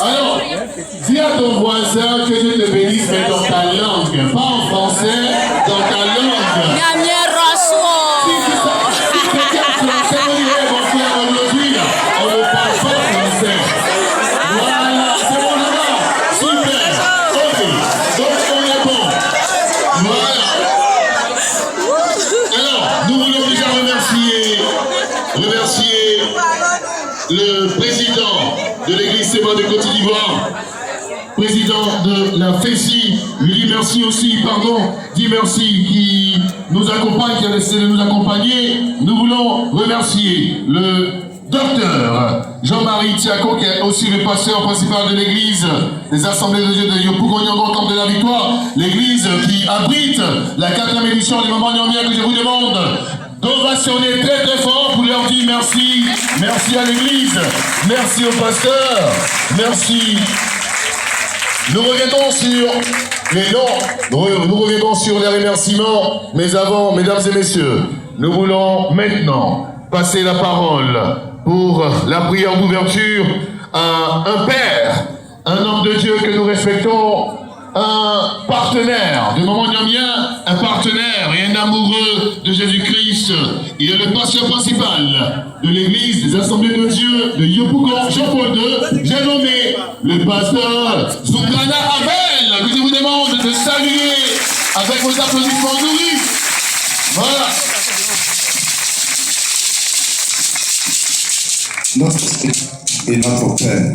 Alors, dis à ton voisin que Dieu te bénisse, mais dans ta langue, pas en français, dans ta langue. Le président de l'église Séba de Côte d'Ivoire, président de la FESI, lui dit merci aussi, dit merci, qui nous accompagne, qui a décidé de nous accompagner. Nous voulons remercier le docteur Jean-Marie Tiako, qui est aussi le pasteur principal de l'église des Assemblées de Dieu de Yopougon-Nyongo, Camp de la Victoire, l'église qui abrite la 4e édition du Moment Nyongo, que je vous demande d'ovationner très très fort pour leur dire merci. Merci à l'église, merci au pasteur, merci. Nous reviendrons sur les noms, nous reviendrons sur les remerciements, mais avant, mesdames et messieurs, nous voulons maintenant passer la parole pour la prière d'ouverture à un père, un homme de Dieu que nous respectons, un partenaire du Moment Nyamien, un partenaire et un amoureux de Jésus-Christ. Il est le pasteur principal de l'église des Assemblées de Dieu de Yopougon, Jean-Paul II. J'ai nommé le pasteur Zoukana Abel, que je vous demande de saluer avec vos applaudissements nourris. Voilà. Notre et notre Père,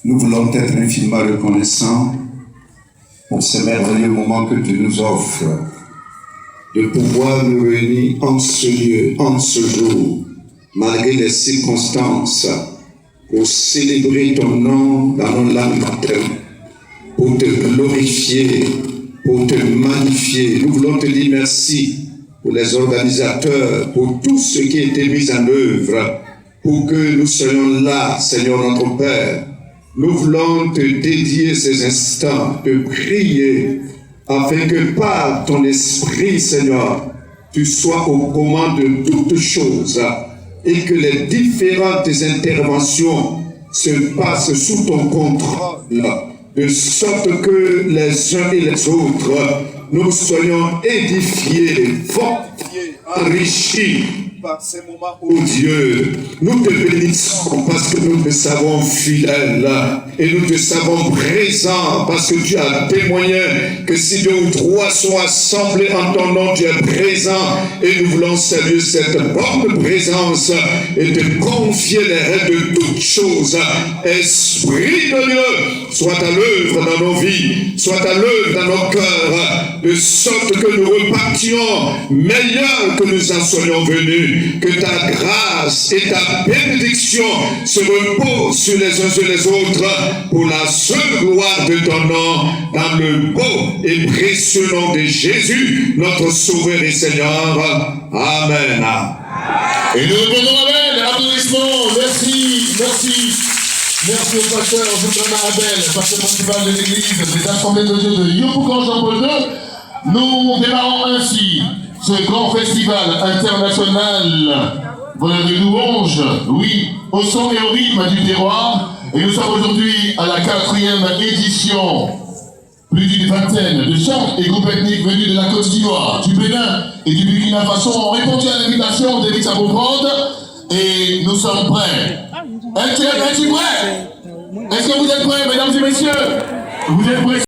nous voulons être infiniment reconnaissants pour ce merveilleux moment que tu nous offres, de pouvoir nous réunir en ce lieu, en ce jour, malgré les circonstances, pour célébrer ton nom dans nos langues maternes, pour te glorifier, pour te magnifier. Nous voulons te dire merci pour les organisateurs, pour tout ce qui a été mis en œuvre, pour que nous soyons là, Seigneur notre Père. Nous voulons te dédier ces instants, te prier, afin que par ton esprit, Seigneur, tu sois aux commandes de toutes choses et que les différentes interventions se passent sous ton contrôle, de sorte que les uns et les autres, nous soyons édifiés, fortifiés, enrichis par ces moments, ô Dieu. Nous te bénissons parce que nous te savons fidèle et nous te savons présent parce que tu as témoigné que si 2 ou 3 sont assemblés en ton nom, tu es présent et nous voulons saluer cette bonne présence et te confier les règles de toutes choses. Esprit de Dieu, sois à l'œuvre dans nos vies, sois à l'œuvre dans nos cœurs, de sorte que nous repartions meilleurs que nous en soyons venus. Que ta grâce et ta bénédiction se reposent sur les uns et les autres pour la seule gloire de ton nom, dans le beau et précieux nom de Jésus, notre Sauveur et Seigneur. Amen. Et nous répondons Amen. Applaudissements. Merci, merci. Merci au pasteur Zoukana Abel, pasteur principal de l'église des Assemblées de Dieu de Yopougon, Jean-Paul II. Nous démarrons ainsi ce grand festival international de louanges, oui, au son et au rythme du terroir. Et nous sommes aujourd'hui à la 4e édition. Plus d'une vingtaine de chants et groupes ethniques venus de la Côte d'Ivoire, du Bénin et du Burkina Faso ont répondu à l'invitation d'Élite à Beaugrande et nous sommes prêts. Es-tu prêt? Est-ce que vous êtes prêts, mesdames et messieurs? Vous êtes prêts?